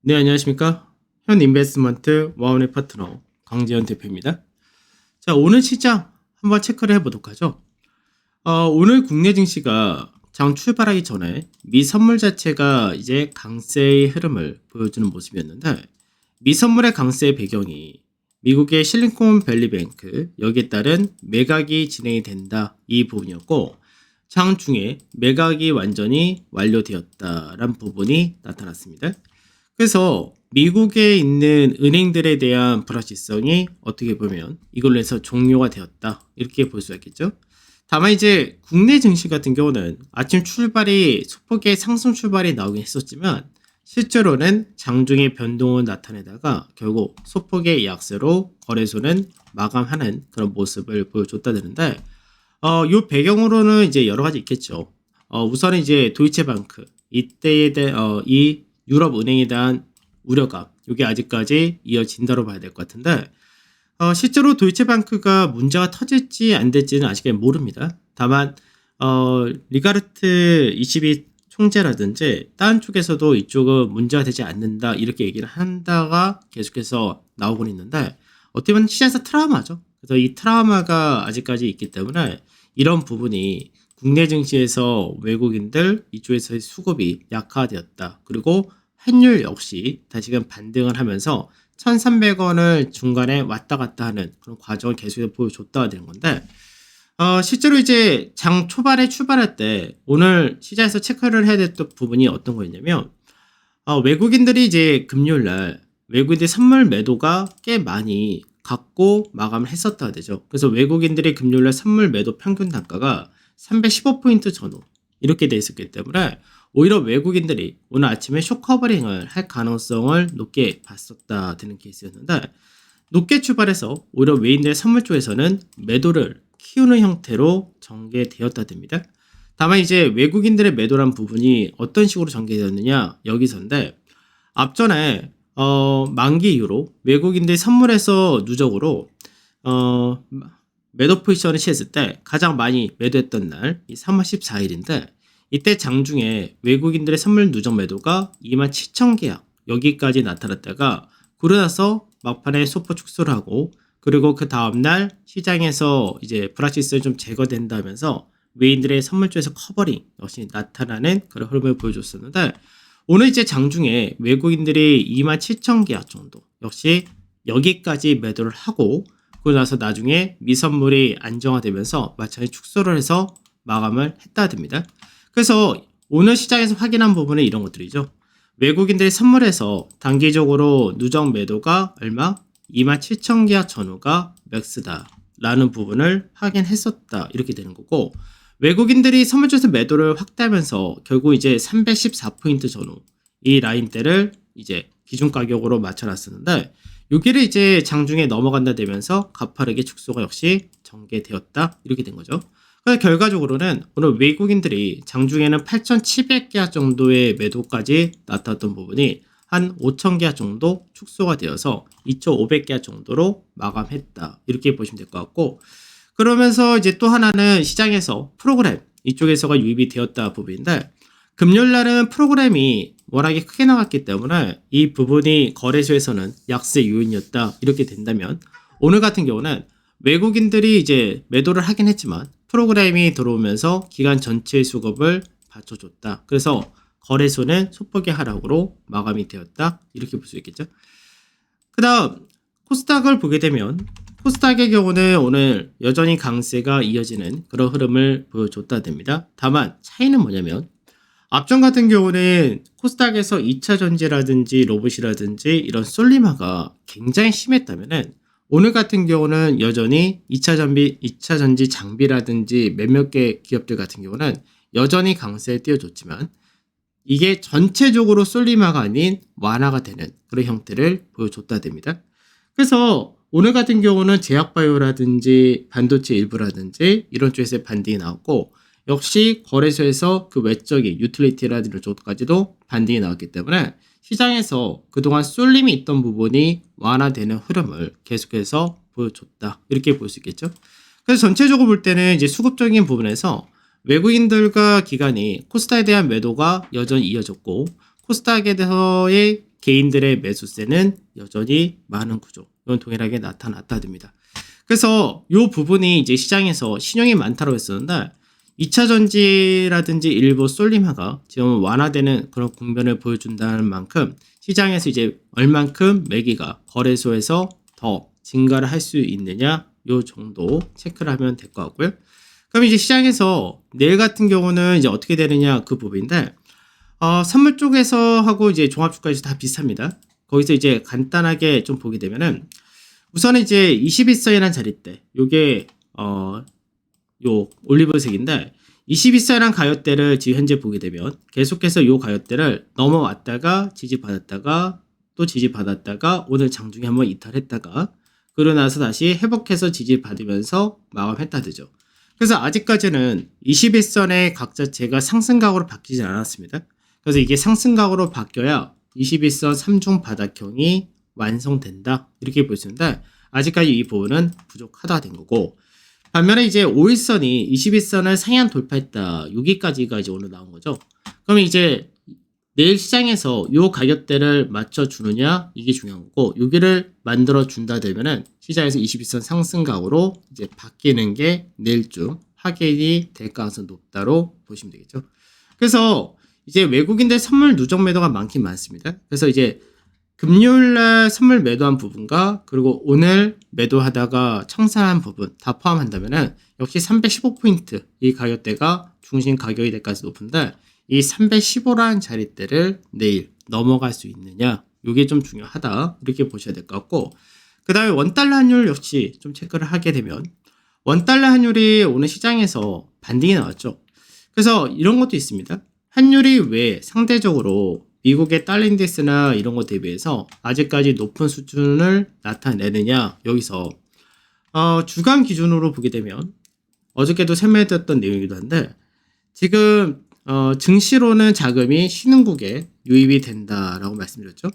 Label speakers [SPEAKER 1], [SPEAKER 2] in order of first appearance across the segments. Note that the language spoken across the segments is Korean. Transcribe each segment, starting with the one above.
[SPEAKER 1] 네, 안녕하십니까? 현 인베스트먼트 와운의 파트너 강재현 대표입니다. 자, 오늘 시장 한번 체크를 해보도록 하죠. 오늘 국내 증시가 장 출발하기 전에 미 선물 자체가 이제 강세의 흐름을 보여주는 모습이었는데, 미 선물의 강세의 배경이 미국의 실리콘밸리뱅크 여기에 따른 매각이 진행이 된다 이 부분이었고, 장 중에 매각이 완전히 완료되었다라는 부분이 나타났습니다. 그래서 미국에 있는 은행들에 대한 불확실성이 어떻게 보면 이걸로 해서 종료가 되었다 이렇게 볼 수 있겠죠. 다만 이제 국내 증시 같은 경우는 아침 출발이 소폭의 상승 출발이 나오긴 했었지만 실제로는 장중의 변동을 나타내다가 결국 소폭의 약세로 거래소는 마감하는 그런 모습을 보여줬다는데 요 배경으로는 이제 여러 가지 있겠죠. 우선은 이제 도이체방크 이때에 대한 이 유럽 은행에 대한 우려감 이게 아직까지 이어진다고 봐야 될 것 같은데 실제로 도이체방크가 문제가 터질지 안 될지는 아직까지 모릅니다. 다만 리가르트 22 총재라든지 다른 쪽에서도 이쪽은 문제가 되지 않는다 이렇게 얘기를 한다가 계속해서 나오고 있는데 어떻게 보면 시장에서 트라우마죠. 그래서 이 트라우마가 아직까지 있기 때문에 이런 부분이 국내 증시에서 외국인들 이쪽에서의 수급이 약화되었다. 그리고 환율 역시 다시금 반등을 하면서 1,300원을 중간에 왔다 갔다 하는 그런 과정을 계속해서 보여줬다가 되는 건데 실제로 이제 장 초반에 출발할 때 오늘 시장에서 체크를 해야 됐던 부분이 어떤 거였냐면 외국인들이 이제 금요일 날 외국인들 선물 매도가 꽤 많이 갖고 마감을 했었다 되죠. 그래서 외국인들이 금요일 날 선물 매도 평균 단가가 315포인트 전후 이렇게 돼 있었기 때문에 오히려 외국인들이 오늘 아침에 숏커버링을 할 가능성을 높게 봤었다 되는 케이스였는데 높게 출발해서 오히려 외인들의 선물 쪽에서는 매도를 키우는 형태로 전개되었다 됩니다. 다만 이제 외국인들의 매도란 부분이 어떤 식으로 전개되었느냐 여기서인데 앞전에 만기 이후로 외국인들이 선물에서 누적으로 매도 포지션을 취했을 때 가장 많이 매도했던 날이 3월 14일인데 이때 장중에 외국인들의 선물 누적 매도가 27,000계약 여기까지 나타났다가 그러고 나서 막판에 소폭 축소를 하고 그리고 그 다음날 시장에서 이제 불확실성이 좀 제거된다면서 외인들의 선물 쪽에서 커버링 역시 나타나는 그런 흐름을 보여줬었는데 오늘 이제 장중에 외국인들이 27,000계약 정도 역시 여기까지 매도를 하고 그러고 나서 나중에 미선물이 안정화되면서 마찬가지 축소를 해서 마감을 했다 됩니다. 그래서 오늘 시장에서 확인한 부분은 이런 것들이죠. 외국인들이 선물에서 단기적으로 누적 매도가 얼마? 27,000계약 전후가 맥스다 라는 부분을 확인했었다 이렇게 되는 거고 외국인들이 선물 쪽에서 매도를 확대하면서 결국 이제 314포인트 전후 이 라인대를 이제 기준 가격으로 맞춰놨었는데 여기를 이제 장중에 넘어간다 되면서 가파르게 축소가 역시 전개되었다 이렇게 된 거죠. 그래서 결과적으로는 오늘 외국인들이 장중에는 8,700계약 정도의 매도까지 나타났던 부분이 한 5,000계약 정도 축소가 되어서 2,500계약 정도로 마감했다 이렇게 보시면 될 것 같고 그러면서 이제 또 하나는 시장에서 프로그램 이쪽에서가 유입이 되었다 부분인데 금요일 날은 프로그램이 워낙에 크게 나왔기 때문에 이 부분이 거래소에서는 약세 요인이었다 이렇게 된다면 오늘 같은 경우는 외국인들이 이제 매도를 하긴 했지만 프로그램이 들어오면서 기간 전체의 수급을 받쳐줬다. 그래서 거래소는 소폭의 하락으로 마감이 되었다. 이렇게 볼 수 있겠죠. 그 다음 코스닥을 보게 되면 코스닥의 경우는 오늘 여전히 강세가 이어지는 그런 흐름을 보여줬다 됩니다. 다만 차이는 뭐냐면 앞전 같은 경우는 코스닥에서 2차 전지라든지 로봇이라든지 이런 솔리마가 굉장히 심했다면은 오늘 같은 경우는 여전히 2차 전지 장비라든지 몇몇 개 기업들 같은 경우는 여전히 강세에 띄워줬지만 이게 전체적으로 솔리마가 아닌 완화가 되는 그런 형태를 보여줬다 됩니다. 그래서 오늘 같은 경우는 제약바이오라든지 반도체 일부라든지 이런 쪽에서 반등이 나왔고 역시 거래소에서 그 외적인 유틸리티라든지 이런 쪽까지도 반등이 나왔기 때문에 시장에서 그동안 쏠림이 있던 부분이 완화되는 흐름을 계속해서 보여줬다. 이렇게 볼 수 있겠죠. 그래서 전체적으로 볼 때는 이제 수급적인 부분에서 외국인들과 기관이 코스닥에 대한 매도가 여전히 이어졌고 코스닥에 대해서의 개인들의 매수세는 여전히 많은 구조. 이건 동일하게 나타났다 됩니다. 그래서 이 부분이 이제 시장에서 신용이 많다고 했었는데 2차 전지라든지 일부 쏠림화가 지금 완화되는 그런 국면을 보여준다는 만큼 시장에서 이제 얼만큼 매기가 거래소에서 더 증가를 할 수 있느냐 요 정도 체크를 하면 될 것 같고요. 그럼 이제 시장에서 내일 같은 경우는 이제 어떻게 되느냐 그 부분인데 선물 쪽에서 하고 이제 종합주가에서 다 비슷합니다. 거기서 이제 간단하게 좀 보게 되면은 우선은 이제 21선이라는 자리대 요게 요 올리브색인데 21선이라는 가격대를 지금 현재 보게 되면 계속해서 요 가격대를 넘어왔다가 지지받았다가 또 지지받았다가 오늘 장중에 한번 이탈했다가 그러고 나서 다시 회복해서 지지받으면서 마감했다 되죠. 그래서 아직까지는 21선의 각 자체가 상승각으로 바뀌지 않았습니다. 그래서 이게 상승각으로 바뀌어야 21선 3중 바닥형이 완성된다 이렇게 볼 수 있는데 아직까지 이 부분은 부족하다 된 거고 반면에 이제 5일선이 21선을 상향 돌파했다 여기까지가 이제 오늘 나온 거죠. 그러면 이제 내일 시장에서 요 가격대를 맞춰주느냐 이게 중요한 거고 여기를 만들어 준다 되면은 시장에서 21선 상승각으로 이제 바뀌는 게 내일쯤 확인이 될 가능성이 높다로 보시면 되겠죠. 그래서 이제 외국인들 선물 누적 매도가 많긴 많습니다. 그래서 이제 금요일날 선물 매도한 부분과 그리고 오늘 매도하다가 청산한 부분 다 포함한다면은 역시 315포인트 이 가격대가 중심 가격이 될 가능성이 높은데 이 315라는 자리대를 내일 넘어갈 수 있느냐 이게 좀 중요하다 이렇게 보셔야 될 것 같고 그 다음에 원달러 환율 역시 좀 체크를 하게 되면 원달러 환율이 오늘 시장에서 반등이 나왔죠. 그래서 이런 것도 있습니다. 환율이 왜 상대적으로 미국의 달러 인덱스나 이런 것 대비해서 아직까지 높은 수준을 나타내느냐 여기서 주간 기준으로 보게 되면 어저께도 설명드렸던 내용이기도 한데 지금 증시로는 자금이 신흥국에 유입이 된다라고 말씀드렸죠.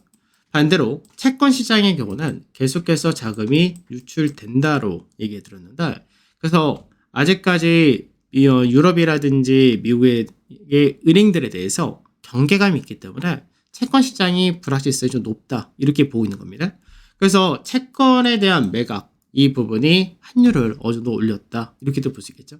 [SPEAKER 1] 반대로 채권 시장의 경우는 계속해서 자금이 유출된다로 얘기해 드렸는데 그래서 아직까지 유럽이라든지 미국의 은행들에 대해서 경계감이 있기 때문에 채권 시장이 불확실성이 좀 높다 이렇게 보고 있는 겁니다. 그래서 채권에 대한 매각 이 부분이 환율을 어느 정도 올렸다 이렇게도 볼 수 있겠죠.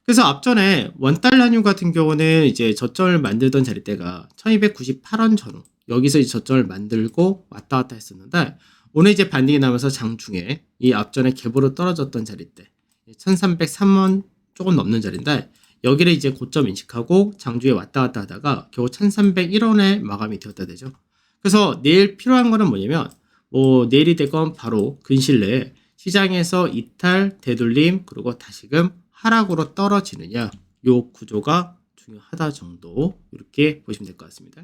[SPEAKER 1] 그래서 앞전에 원달러 환율 같은 경우는 이제 저점을 만들던 자리대가 1298원 전후 여기서 이제 저점을 만들고 왔다 갔다 했었는데 오늘 이제 반등이 나면서 장중에 이 앞전에 갭으로 떨어졌던 자리대 1303원 조금 넘는 자리인데 여기를 이제 고점 인식하고 장중에 왔다 갔다 하다가 겨우 1301원에 마감이 되었다 되죠. 그래서 내일 필요한 거는 뭐냐면 내일이 되건 바로 근시일 내에 시장에서 이탈, 되돌림 그리고 다시금 하락으로 떨어지느냐 요 구조가 중요하다 정도 이렇게 보시면 될 것 같습니다.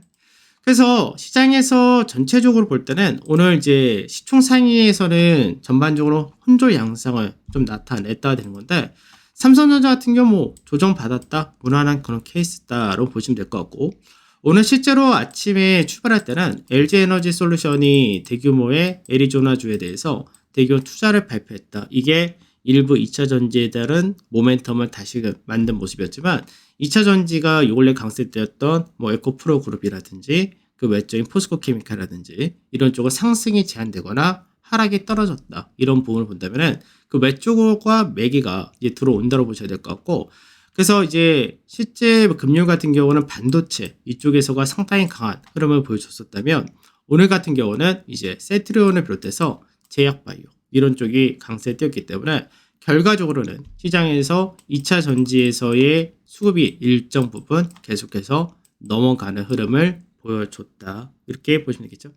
[SPEAKER 1] 그래서 시장에서 전체적으로 볼 때는 오늘 이제 시총 상위에서는 전반적으로 혼조 양상을 좀 나타냈다 되는 건데 삼성전자 같은 경우 조정받았다 무난한 그런 케이스다로 보시면 될 것 같고 오늘 실제로 아침에 출발할 때는 LG에너지 솔루션이 대규모의 애리조나주에 대해서 대규모 투자를 발표했다. 이게 일부 2차 전지에 따른 모멘텀을 다시 만든 모습이었지만 2차 전지가 요 근래 강세되었던 에코프로 그룹이라든지 그 외적인 포스코 케미칼이라든지 이런 쪽은 상승이 제한되거나 하락이 떨어졌다. 이런 부분을 본다면은 그 외쪽과 매기가 이제 들어온다고 보셔야 될 것 같고 그래서 이제 실제 금융 같은 경우는 반도체 이쪽에서가 상당히 강한 흐름을 보여줬었다면 오늘 같은 경우는 이제 세트리온을 비롯해서 제약바이오 이런 쪽이 강세되었기 때문에 결과적으로는 시장에서 2차 전지에서의 수급이 일정 부분 계속해서 넘어가는 흐름을 보여줬다. 이렇게 보시면 되겠죠.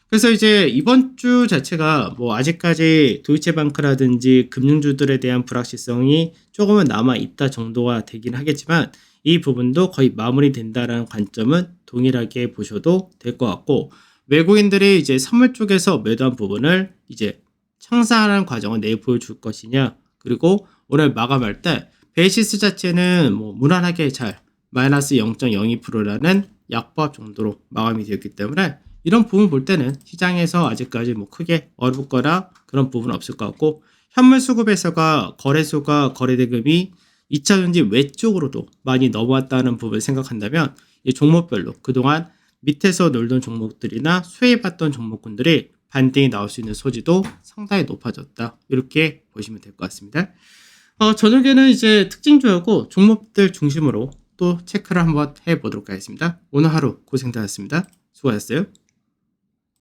[SPEAKER 1] 그래서 이제 이번 주 자체가 아직까지 도이체방크라든지 금융주들에 대한 불확실성이 조금은 남아있다 정도가 되긴 하겠지만 이 부분도 거의 마무리된다라는 관점은 동일하게 보셔도 될 것 같고 외국인들이 이제 선물 쪽에서 매도한 부분을 이제 청산하는 과정을 내일 보여줄 것이냐 그리고 오늘 마감할 때 베이시스 자체는 무난하게 잘 마이너스 0.02%라는 약보합 정도로 마감이 되었기 때문에 이런 부분 볼 때는 시장에서 아직까지 크게 어렵거나 그런 부분은 없을 것 같고 현물 수급에서가 거래소가 거래대금이 2차 전지 외쪽으로도 많이 넘어왔다는 부분을 생각한다면 이 종목별로 그동안 밑에서 놀던 종목들이나 수혜받던 종목군들이 반등이 나올 수 있는 소지도 상당히 높아졌다. 이렇게 보시면 될 것 같습니다. 저녁에는 이제 특징주하고 종목들 중심으로 또 체크를 한번 해보도록 하겠습니다. 오늘 하루 고생들 하셨습니다. 수고하셨어요.